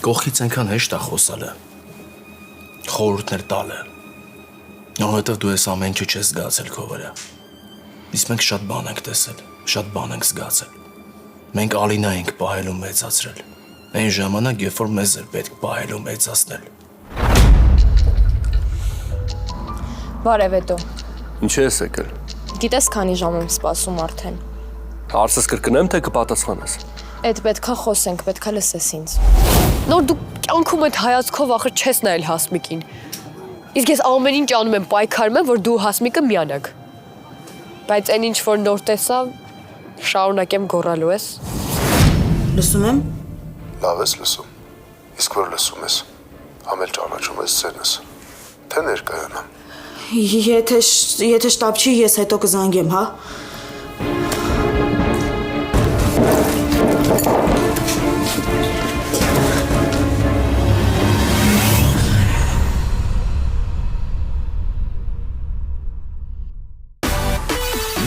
Կողքից այնքան հեշտ է խոսալը, խորհուրդներ տալը, որովհետև դու ես ամեն ինչը չես զգացել քո վրա։ Իսկ մենք շատ բան ենք տեսել, շատ բան ենք զգացել։ Մենք Ալինա ենք պահել ու մեծացրել, այն ժամանակ, երբ որ մեզ էր պետք պահել ու մեծացնել։ Բարև հետո։ Ինչ ես եկել։ Գիտես քանի ժամ եմ սպասում արդեն։ Հարցս կրկնեմ, թե կպատասխանես։ Այդ պետքա խոսենք, պետքա լսես ինձ։ Նոր դու կյանքում այդ հայացքով ախր չես նայել Հասմիկին։ Իսկ ես ամեն ինչ անում եմ, պայքարում եմ, որ դու Հասմիկը միանաք։ Բայց այն ինչ որ նոր տեսա, շարունակեմ գոռալու ես։ Լսում եմ։ Լավ ես լսում։ Իսկ որ լսում ես, ամել ճանաչում ես ցենս։ Թե ներկայանամ։ Եթե շտապ չի, ես հետո կզանգեմ, հա։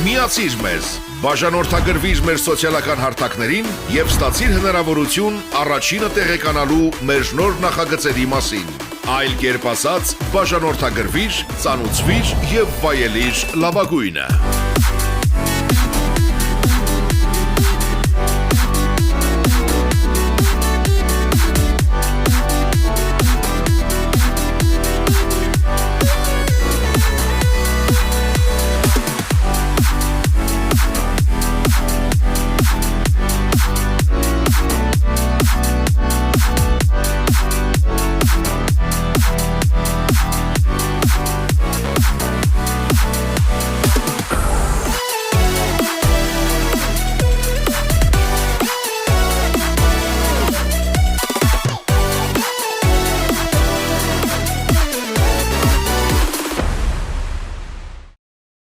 Միացիր մեզ, բաժանորդագրվիր մեր սոցիալական հարթակներին և ստացիր հնարավորություն առաջինը տեղեկանալու մեր նոր նախագծերի մասին։ Այլ կերպ ասած, բաժանորդագրվիր, ծանուցվիր և վայելիր լավագույնը։